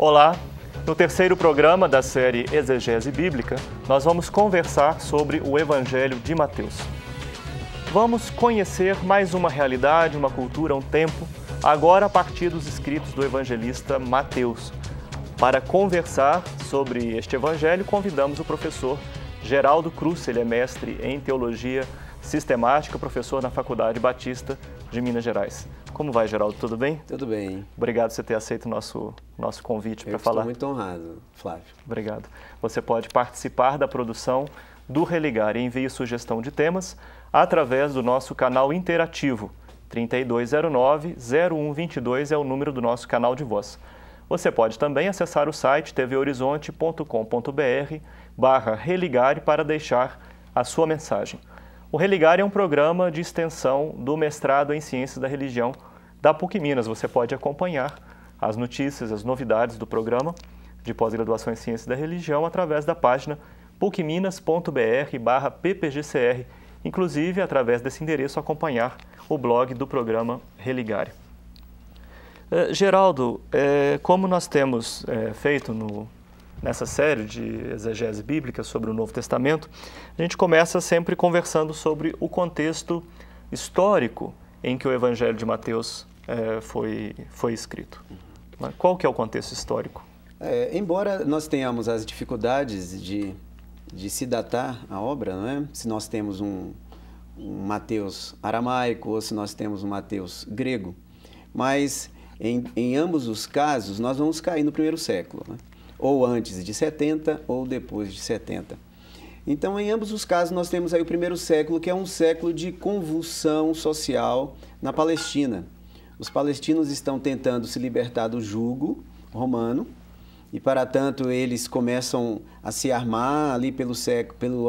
Olá! No terceiro programa da série Exegese Bíblica, nós vamos conversar sobre o Evangelho de Mateus. Vamos conhecer mais uma realidade, uma cultura, um tempo, agora a partir dos escritos do evangelista Mateus. Para conversar sobre este evangelho, convidamos o professor Geraldo Cruz. Ele é mestre em Teologia Sistemática, professor na Faculdade Batista de Minas Gerais. Como vai, Geraldo? Tudo bem? Tudo bem. Obrigado por você ter aceito o nosso convite para falar. Estou muito honrado, Flávio. Obrigado. Você pode participar da produção do Religar e envie sugestão de temas através do nosso canal interativo. 3209-0122 é o número do nosso canal de voz. Você pode também acessar o site tvhorizonte.com.br/religare para deixar a sua mensagem. O Religare é um programa de extensão do mestrado em Ciências da Religião da PUC Minas. Você pode acompanhar as notícias, as novidades do programa de pós-graduação em Ciências da Religião através da página pucminas.br/ppgcr. Inclusive, através desse endereço, acompanhar o blog do programa Religare. Geraldo, como nós temos feito nessa série de exegese bíblica sobre o Novo Testamento, a gente começa sempre conversando sobre o contexto histórico em que o Evangelho de Mateus foi escrito. Qual que é o contexto histórico? Embora nós tenhamos as dificuldades de se datar a obra, não é? Se nós temos um Mateus aramaico ou se nós temos um Mateus grego, mas em ambos os casos nós vamos cair no primeiro século, né? Ou antes de 70 ou depois de 70. Então, em ambos os casos, nós temos aí o primeiro século, que é um século de convulsão social na Palestina. Os palestinos estão tentando se libertar do jugo romano e, para tanto, eles começam a se armar ali pelo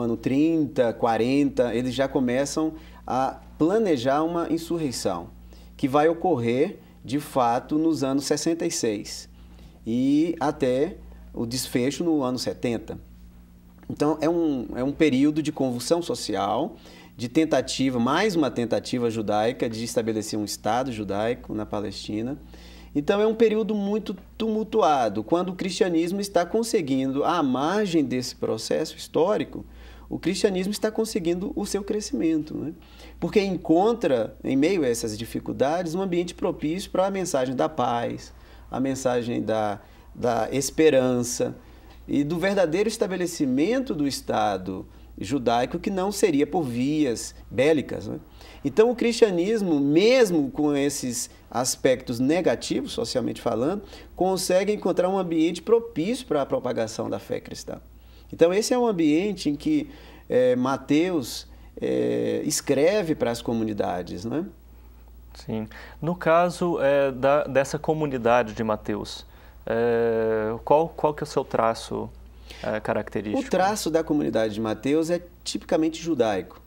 ano 30, 40, eles já começam a planejar uma insurreição, que vai ocorrer, de fato, nos anos 66 e até o desfecho no ano 70. Então, é um período de convulsão social, de tentativa, mais uma tentativa judaica de estabelecer um Estado judaico na Palestina. Então, é um período muito tumultuado, quando o cristianismo está conseguindo, à margem desse processo histórico, o cristianismo está conseguindo o seu crescimento, né? Porque encontra, em meio a essas dificuldades, um ambiente propício para a mensagem da paz, a mensagem da esperança e do verdadeiro estabelecimento do Estado judaico, que não seria por vias bélicas, né? Então, o cristianismo, mesmo com esses aspectos negativos, socialmente falando, consegue encontrar um ambiente propício para a propagação da fé cristã. Então, esse é um ambiente em que Mateus escreve para as comunidades, né? Sim. No caso dessa comunidade de Mateus, qual que é o seu traço característico? O traço da comunidade de Mateus é tipicamente judaico.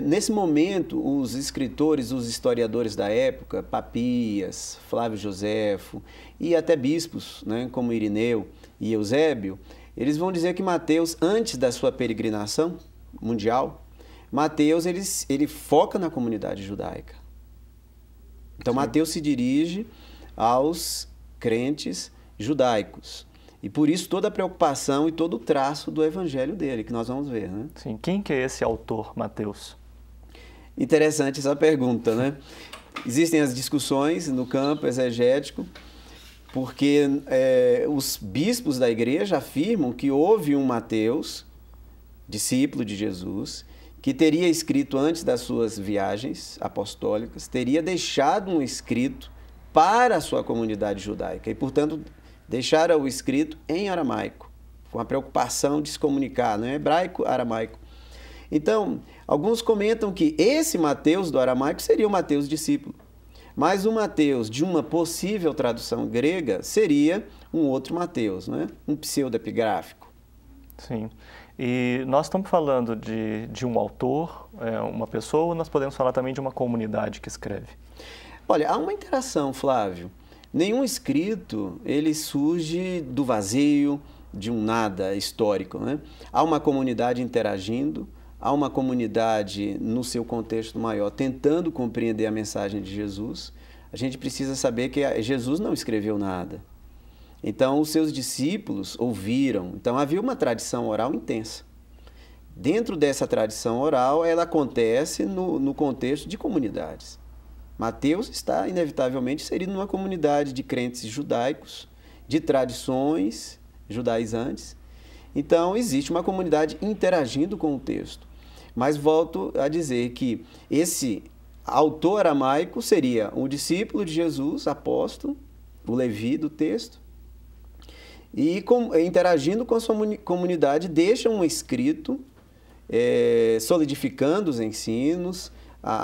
Nesse momento, os escritores, os historiadores da época, Papias, Flávio Joséfo e até bispos, né, como Irineu e Eusébio, eles vão dizer que Mateus, antes da sua peregrinação mundial, Mateus ele foca na comunidade judaica. Então, sim, Mateus se dirige aos crentes judaicos. E por isso toda a preocupação e todo o traço do evangelho dele, que nós vamos ver, né? Sim. Quem que é esse autor, Mateus? Interessante essa pergunta, né? Existem as discussões no campo exegético, porque os bispos da igreja afirmam que houve um Mateus, discípulo de Jesus, que teria escrito antes das suas viagens apostólicas, teria deixado um escrito para a sua comunidade judaica e, portanto, deixara o escrito em aramaico, com a preocupação de se comunicar, não é hebraico, aramaico. Então, alguns comentam que esse Mateus do aramaico seria o Mateus discípulo, mas o Mateus de uma possível tradução grega seria um outro Mateus, não é? Um pseudoepigráfico. Sim. E nós estamos falando de um autor, uma pessoa, ou nós podemos falar também de uma comunidade que escreve? Olha, há uma interação, Flávio. Nenhum escrito, ele surge do vazio, de um nada histórico, né? Há uma comunidade interagindo, há uma comunidade no seu contexto maior tentando compreender a mensagem de Jesus. A gente precisa saber que Jesus não escreveu nada. Então, os seus discípulos ouviram. Então, havia uma tradição oral intensa. Dentro dessa tradição oral, ela acontece no contexto de comunidades. Mateus está, inevitavelmente, inserido numa comunidade de crentes judaicos, de tradições judaizantes. Então, existe uma comunidade interagindo com o texto. Mas volto a dizer que esse autor aramaico seria um discípulo de Jesus, apóstolo, o Levi do texto, e interagindo com a sua comunidade, deixa um escrito solidificando os ensinos,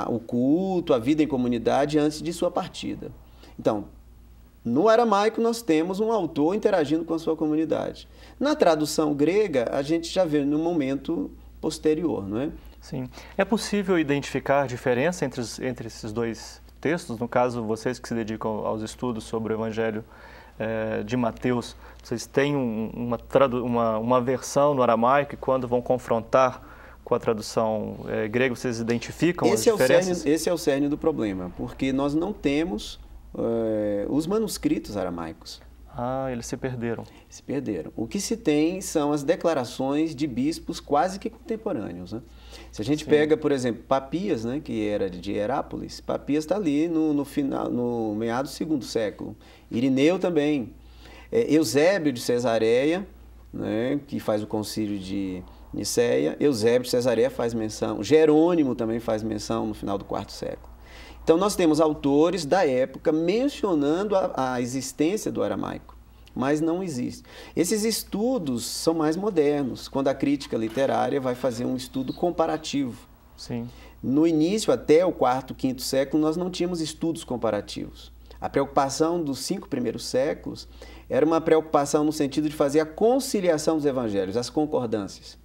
o culto, a vida em comunidade antes de sua partida. Então, no aramaico nós temos um autor interagindo com a sua comunidade. Na tradução grega, a gente já vê no momento posterior, não é? Sim. É possível identificar diferença entre esses dois textos? No caso, vocês que se dedicam aos estudos sobre o Evangelho de Mateus, vocês têm uma versão no aramaico e quando vão confrontar com a tradução grega, vocês identificam as diferenças? Esse é o cerne do problema, porque nós não temos os manuscritos aramaicos. Ah, eles se perderam. Se perderam. O que se tem são as declarações de bispos quase que contemporâneos, né? Se a gente pega, por exemplo, Papias, né, que era de Herápolis, Papias está ali no meados do segundo século. Irineu também. Eusébio de Cesareia, né, que faz o concílio de Niceia. Eusébio de Cesareia faz menção. Jerônimo também faz menção no final do quarto século. Então, nós temos autores da época mencionando a existência do aramaico, mas não existe. Esses estudos são mais modernos, quando a crítica literária vai fazer um estudo comparativo. Sim. No início, até o quarto, quinto século, nós não tínhamos estudos comparativos. A preocupação dos 5 primeiros séculos era uma preocupação no sentido de fazer a conciliação dos evangelhos, as concordâncias.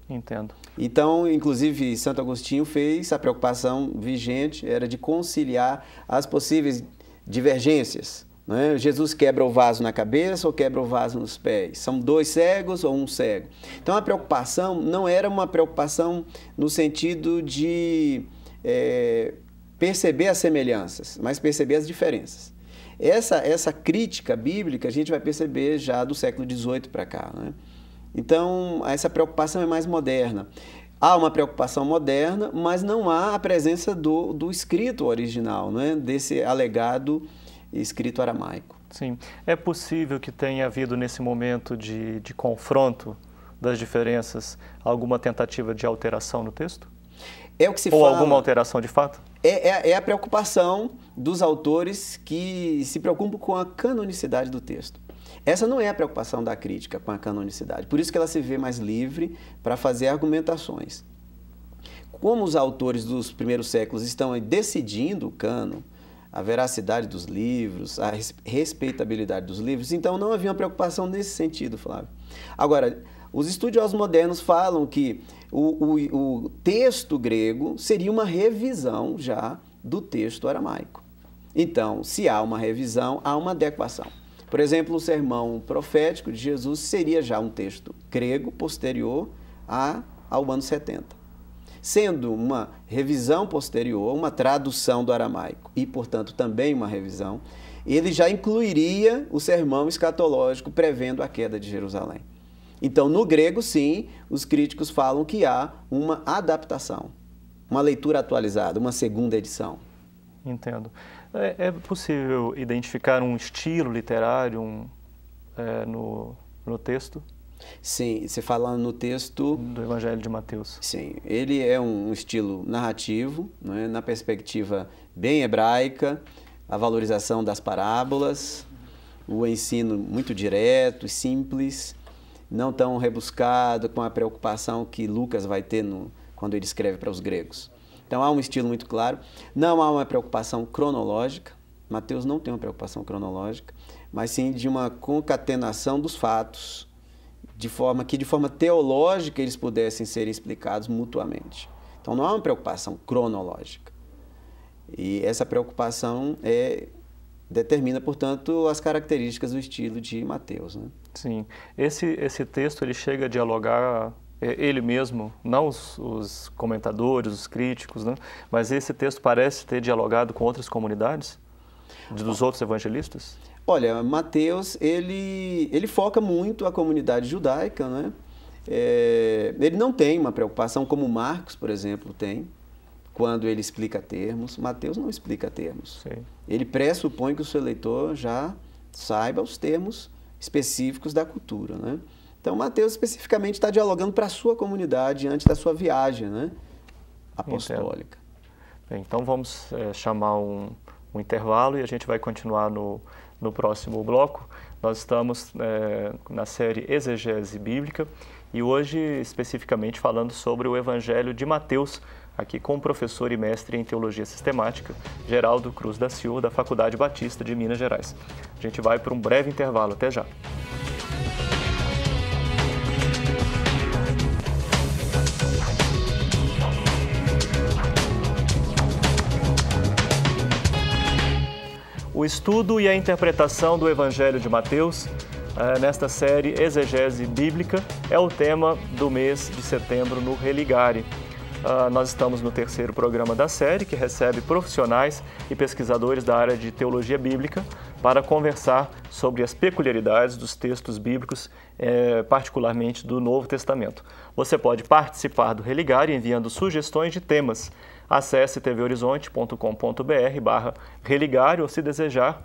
Entendo. Então, inclusive, Santo Agostinho fez a preocupação vigente, era de conciliar as possíveis divergências. Né? Jesus quebra o vaso na cabeça ou quebra o vaso nos pés? São 2 cegos ou 1 cego? Então, a preocupação não era uma preocupação no sentido de perceber as semelhanças, mas perceber as diferenças. Essa crítica bíblica a gente vai perceber já do século XVIII para cá, né? Então, essa preocupação é mais moderna. Há uma preocupação moderna, mas não há a presença do escrito original, né? Desse alegado escrito aramaico. Sim. É possível que tenha havido, nesse momento de confronto das diferenças, alguma tentativa de alteração no texto? É o que se Ou fala, alguma alteração de fato? É a preocupação dos autores que se preocupam com a canonicidade do texto. Essa não é a preocupação da crítica com a canonicidade. Por isso que ela se vê mais livre para fazer argumentações. Como os autores dos primeiros séculos estão decidindo o cânon, a veracidade dos livros, a respeitabilidade dos livros, então não havia uma preocupação nesse sentido, Flávio. Agora, os estudiosos modernos falam que o texto grego seria uma revisão já do texto aramaico. Então, se há uma revisão, há uma adequação. Por exemplo, o sermão profético de Jesus seria já um texto grego posterior ao ano 70. Sendo uma revisão posterior, uma tradução do aramaico e, portanto, também uma revisão, ele já incluiria o sermão escatológico prevendo a queda de Jerusalém. Então, no grego, sim, os críticos falam que há uma adaptação, uma leitura atualizada, uma segunda edição. Entendo. É possível identificar um estilo literário no texto? Sim, você fala no texto do Evangelho de Mateus. Sim, ele é um estilo narrativo, né, na perspectiva bem hebraica, a valorização das parábolas, o ensino muito direto e simples, não tão rebuscado com a preocupação que Lucas vai ter quando ele escreve para os gregos. Então, há um estilo muito claro, não há uma preocupação cronológica, Mateus não tem uma preocupação cronológica, mas sim de uma concatenação dos fatos, de forma teológica eles pudessem ser explicados mutuamente. Então, não há uma preocupação cronológica. E essa preocupação determina, portanto, as características do estilo de Mateus, né? Sim. Esse texto ele chega a dialogar ele mesmo, não os comentadores, os críticos, né? Mas esse texto parece ter dialogado com outras comunidades dos outros evangelistas? Olha, Mateus, ele foca muito a comunidade judaica, né? Ele não tem uma preocupação como Marcos, por exemplo, tem, quando ele explica termos. Mateus não explica termos. Sim. Ele pressupõe que o seu leitor já saiba os termos específicos da cultura, né? Então, Mateus especificamente está dialogando para a sua comunidade antes da sua viagem, né, apostólica. Bem, então vamos chamar um intervalo e a gente vai continuar no próximo bloco. Nós estamos na série Exegese Bíblica e hoje especificamente falando sobre o Evangelho de Mateus, aqui com o professor e mestre em Teologia Sistemática, Geraldo Cruz da Silva, da Faculdade Batista de Minas Gerais. A gente vai para um breve intervalo. Até já. O estudo e a interpretação do Evangelho de Mateus, nesta série Exegese Bíblica, é o tema do mês de setembro no Religare. Nós estamos no terceiro programa da série, que recebe profissionais e pesquisadores da área de teologia bíblica para conversar sobre as peculiaridades dos textos bíblicos, particularmente do Novo Testamento. Você pode participar do Religare enviando sugestões de temas. Acesse tvhorizonte.com.br/religare ou, se desejar,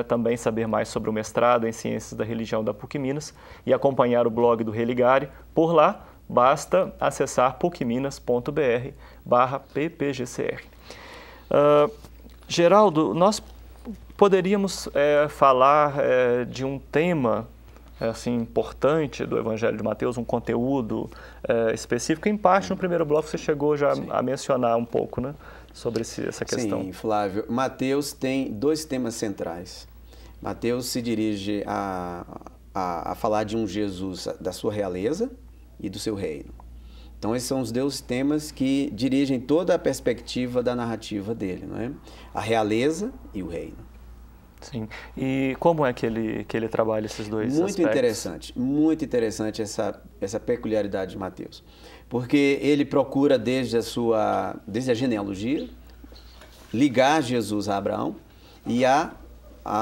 também saber mais sobre o mestrado em Ciências da Religião da PUC-Minas e acompanhar o blog do Religare. Por lá, basta acessar pucminas.br/ppgcr. Geraldo, nós poderíamos falar de um tema assim, importante do Evangelho de Mateus, um conteúdo específico. Em parte, no primeiro bloco, você chegou já a mencionar um pouco, né, sobre essa questão. Sim, Flávio. Mateus tem dois temas centrais. Mateus se dirige a falar de um Jesus da sua realeza e do seu reino. Então, esses são os dois temas que dirigem toda a perspectiva da narrativa dele, não é? A realeza e o reino. Sim. E como é que ele trabalha esses dois aspectos? Muito interessante essa peculiaridade de Mateus. Porque ele procura, desde a genealogia, ligar Jesus a Abraão e a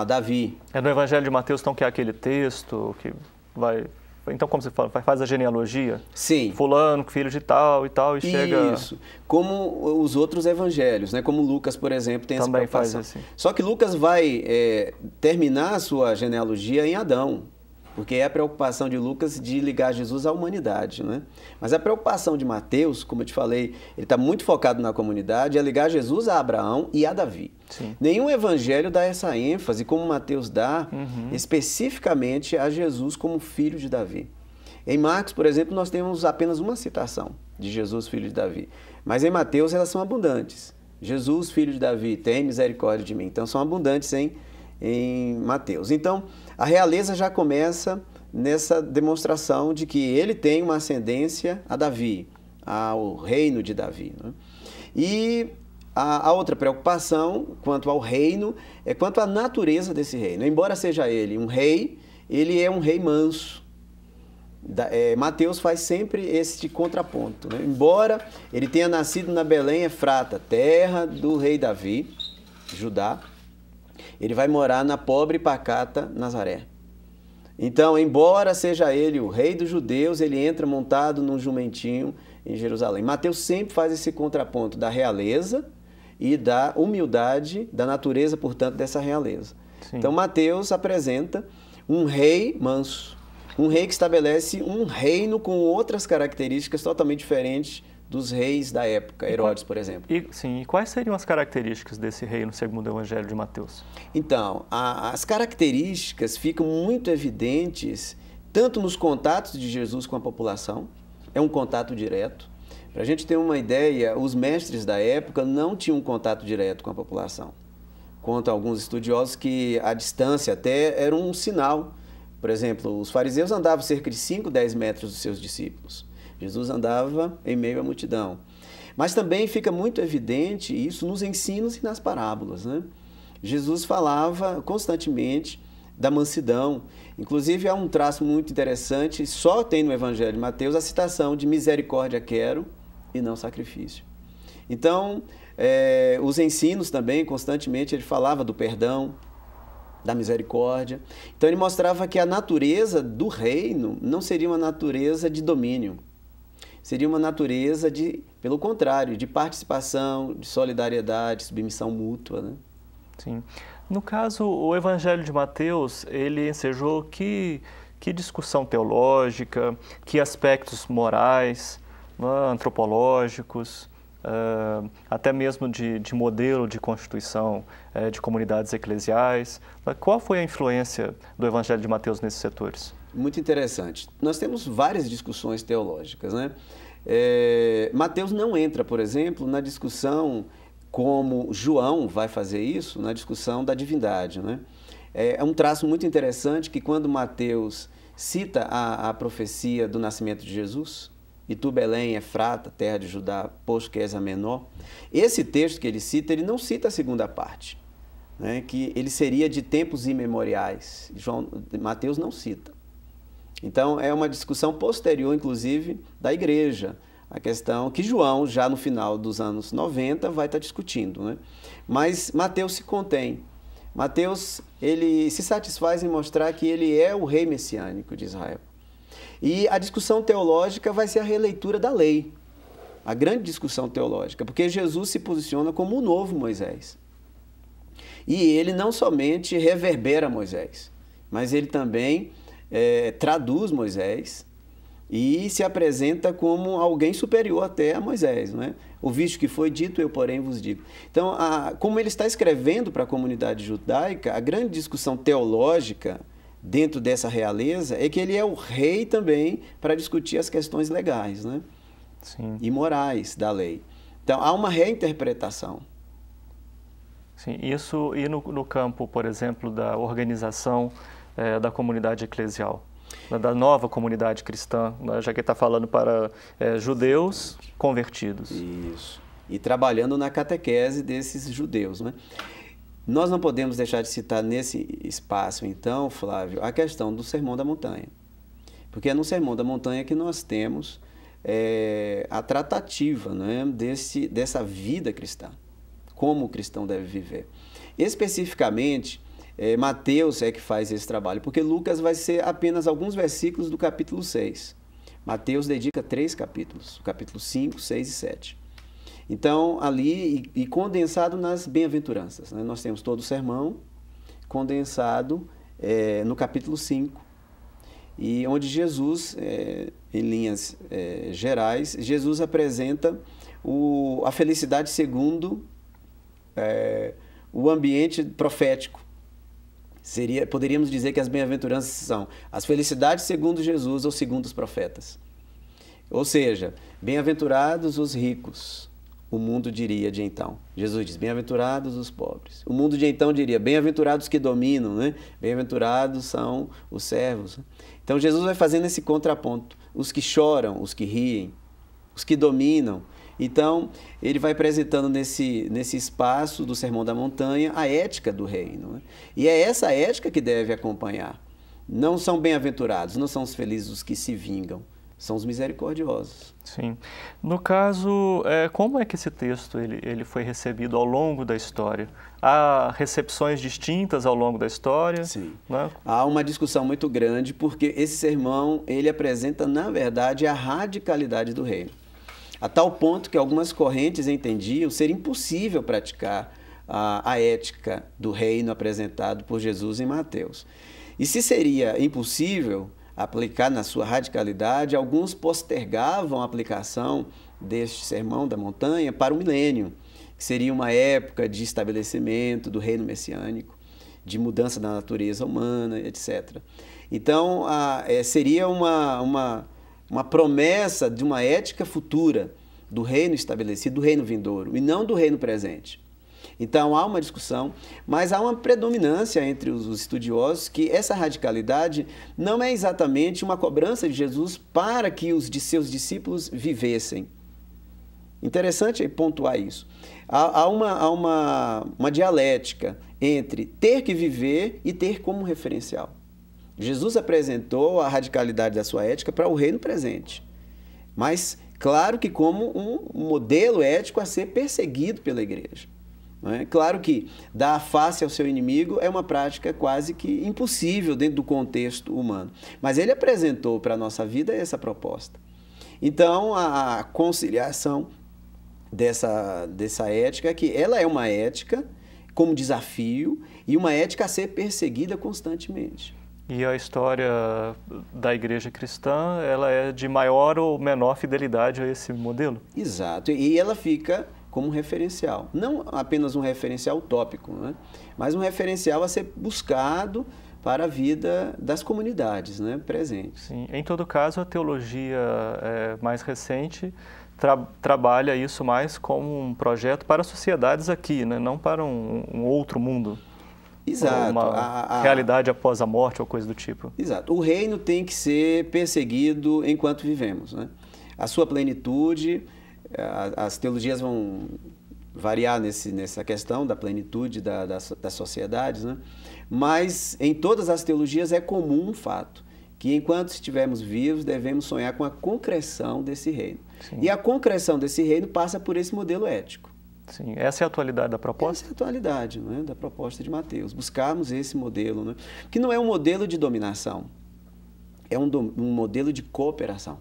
Davi. É no Evangelho de Mateus, então, que é aquele texto que vai... Então, como você fala, faz a genealogia? Sim. Fulano, filho de tal e tal, e chega... Isso. Como os outros evangelhos, né? Como Lucas, por exemplo, tem essa preocupação. Faz assim. Só que Lucas vai terminar a sua genealogia em Adão, porque é a preocupação de Lucas de ligar Jesus à humanidade, né? Mas a preocupação de Mateus, como eu te falei, ele está muito focado na comunidade, é ligar Jesus a Abraão e a Davi. Sim. Nenhum evangelho dá essa ênfase, como Mateus dá, especificamente a Jesus como filho de Davi. Em Marcos, por exemplo, nós temos apenas uma citação de Jesus, filho de Davi. Mas em Mateus elas são abundantes. Jesus, filho de Davi, tem misericórdia de mim. Então são abundantes em Mateus. Então, a realeza já começa nessa demonstração de que ele tem uma ascendência a Davi, ao reino de Davi, né? E a outra preocupação quanto ao reino é quanto à natureza desse reino. Embora seja ele um rei, ele é um rei manso. Mateus faz sempre esse contraponto, né? Embora ele tenha nascido na Belém Efrata, terra do rei Davi, Judá, ele vai morar na pobre e pacata Nazaré. Então, embora seja ele o rei dos judeus, ele entra montado num jumentinho em Jerusalém. Mateus sempre faz esse contraponto da realeza e da humildade, da natureza, portanto, dessa realeza. Sim. Então, Mateus apresenta um rei manso, um rei que estabelece um reino com outras características totalmente diferentes dos reis da época, Herodes, por exemplo. E quais seriam as características desse reino segundo o Evangelho de Mateus? Então, as características ficam muito evidentes tanto nos contatos de Jesus com a população, é um contato direto. Para a gente ter uma ideia, os mestres da época não tinham um contato direto com a população. Contam alguns estudiosos que a distância até era um sinal. Por exemplo, os fariseus andavam cerca de 5, 10 metros dos seus discípulos. Jesus andava em meio à multidão. Mas também fica muito evidente isso nos ensinos e nas parábolas, né? Jesus falava constantemente da mansidão. Inclusive, há um traço muito interessante, só tem no Evangelho de Mateus a citação de misericórdia quero e não sacrifício. Então, os ensinos também, constantemente, ele falava do perdão, da misericórdia. Então ele mostrava que a natureza do reino não seria uma natureza de domínio, seria uma natureza pelo contrário, de participação, de solidariedade, submissão mútua, né? Sim. No caso, o Evangelho de Mateus, ele ensejou que discussão teológica, que aspectos morais, antropológicos, até mesmo de modelo de constituição de comunidades eclesiais. Qual foi a influência do Evangelho de Mateus nesses setores? Muito interessante. Nós temos várias discussões teológicas, né? Mateus não entra, por exemplo, na discussão como João vai fazer isso, na discussão da divindade, né? É um traço muito interessante que quando Mateus cita a profecia do nascimento de Jesus, e tu, Belém, Efrata, terra de Judá, posto que és a menor, esse texto que ele cita, ele não cita a segunda parte, né? Que ele seria de tempos imemoriais. Mateus não cita. Então, é uma discussão posterior, inclusive, da igreja, a questão que João, já no final dos anos 90, vai estar discutindo, né? Mas Mateus se contém. Mateus, ele se satisfaz em mostrar que ele é o rei messiânico de Israel. E a discussão teológica vai ser a releitura da lei, a grande discussão teológica, porque Jesus se posiciona como o novo Moisés. E ele não somente reverbera Moisés, mas ele também traduz Moisés e se apresenta como alguém superior até a Moisés, não é? Ouviste que foi dito, eu porém vos digo. Então, como ele está escrevendo para a comunidade judaica, a grande discussão teológica dentro dessa realeza é que ele é o rei também para discutir as questões legais, né? Sim. E morais da lei. Então, há uma reinterpretação. Sim, isso e no campo, por exemplo, da organização da comunidade eclesial, da nova comunidade cristã, né? Já que está falando para judeus convertidos. Isso. E trabalhando na catequese desses judeus, né? Nós não podemos deixar de citar nesse espaço, então, Flávio, a questão do Sermão da Montanha. Porque é no Sermão da Montanha que nós temos a tratativa, né, dessa vida cristã, como o cristão deve viver. Especificamente, Mateus é que faz esse trabalho, porque Lucas vai ser apenas alguns versículos do capítulo 6. Mateus dedica 3 capítulos, o capítulo 5, 6 e 7. Então, ali, e condensado nas bem-aventuranças, né? Nós temos todo o sermão condensado no capítulo 5, e onde Jesus, em linhas gerais, Jesus apresenta a felicidade segundo o ambiente profético. Poderíamos dizer que as bem-aventuranças são as felicidades segundo Jesus ou segundo os profetas. Ou seja, bem-aventurados os ricos, o mundo diria de então. Jesus diz, bem-aventurados os pobres. O mundo de então diria, bem-aventurados os que dominam, né? Bem-aventurados são os servos. Então Jesus vai fazendo esse contraponto. Os que choram, os que riem, os que dominam. Então, ele vai apresentando nesse espaço do Sermão da Montanha a ética do reino, né? E é essa ética que deve acompanhar. Não são bem-aventurados, não são os felizes os que se vingam, são os misericordiosos. Sim. No caso, como é que esse texto ele foi recebido ao longo da história? Há recepções distintas ao longo da história? Sim. Né? Há uma discussão muito grande, porque esse sermão ele apresenta, na verdade, a radicalidade do reino. A tal ponto que algumas correntes entendiam ser impossível praticar a ética do reino apresentado por Jesus em Mateus. E se seria impossível aplicar na sua radicalidade, alguns postergavam a aplicação deste Sermão da Montanha para o milênio, que seria uma época de estabelecimento do reino messiânico, de mudança da natureza humana, etc. Então, seria uma promessa de uma ética futura do reino estabelecido, do reino vindouro, e não do reino presente. Então, há uma discussão, mas há uma predominância entre os estudiosos que essa radicalidade não é exatamente uma cobrança de Jesus para que os de seus discípulos vivessem. Interessante pontuar isso. Há uma dialética entre ter que viver e ter como referencial. Jesus apresentou a radicalidade da sua ética para o reino presente, mas claro que como um modelo ético a ser perseguido pela igreja. Não é? Claro que dar face ao seu inimigo é uma prática quase que impossível dentro do contexto humano. Mas ele apresentou para a nossa vida essa proposta. Então, a conciliação dessa ética, que ela é uma ética como desafio e uma ética a ser perseguida constantemente. E a história da igreja cristã, ela é de maior ou menor fidelidade a esse modelo? Exato, e ela fica como um referencial. Não apenas um referencial utópico, né? Mas um referencial a ser buscado para a vida das comunidades, né, presentes. Sim. Em todo caso, a teologia mais recente trabalha isso mais como um projeto para sociedades aqui, né? Não para um outro mundo. Exato. Uma realidade após a morte ou coisa do tipo. Exato. O reino tem que ser perseguido enquanto vivemos, né? A sua plenitude, as teologias vão variar nessa questão da plenitude das sociedades, né? Mas em todas as teologias é comum um fato, que enquanto estivermos vivos devemos sonhar com a concreção desse reino. Sim. E a concreção desse reino passa por esse modelo ético. Sim, essa é a atualidade da proposta? Essa é a atualidade, não é? Da proposta de Mateus, buscarmos esse modelo, né? Que não é um modelo de dominação, é um modelo de cooperação.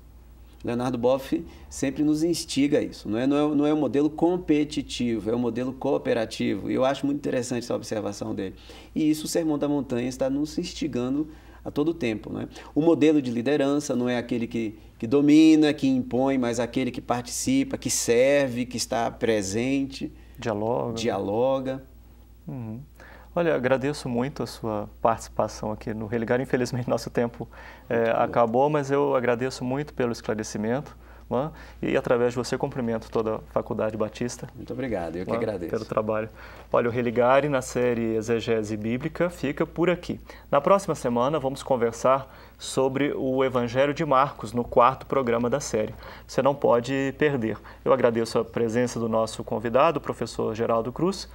Leonardo Boff sempre nos instiga a isso, não é um modelo competitivo, é um modelo cooperativo, e eu acho muito interessante essa observação dele. E isso o Sermão da Montanha está nos instigando a todo tempo, né? O modelo de liderança não é aquele que domina, que impõe, mas aquele que participa, que serve, que está presente. Dialoga. Uhum. Olha, agradeço muito a sua participação aqui no Religar. Infelizmente, nosso tempo acabou, mas eu agradeço muito pelo esclarecimento. E através de você cumprimento toda a Faculdade Batista. Muito obrigado, eu que agradeço. Pelo trabalho. Olha, o Religare na série Exegese Bíblica fica por aqui. Na próxima semana vamos conversar sobre o Evangelho de Marcos, no 4º programa da série. Você não pode perder. Eu agradeço a presença do nosso convidado, o professor Geraldo Cruz.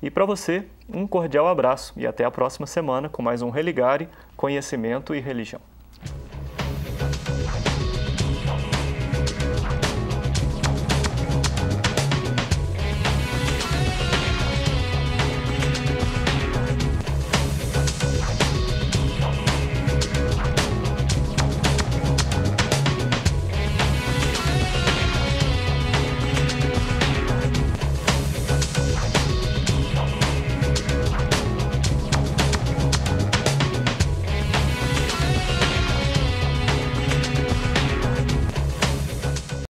E para você, um cordial abraço e até a próxima semana com mais um Religare, Conhecimento e Religião.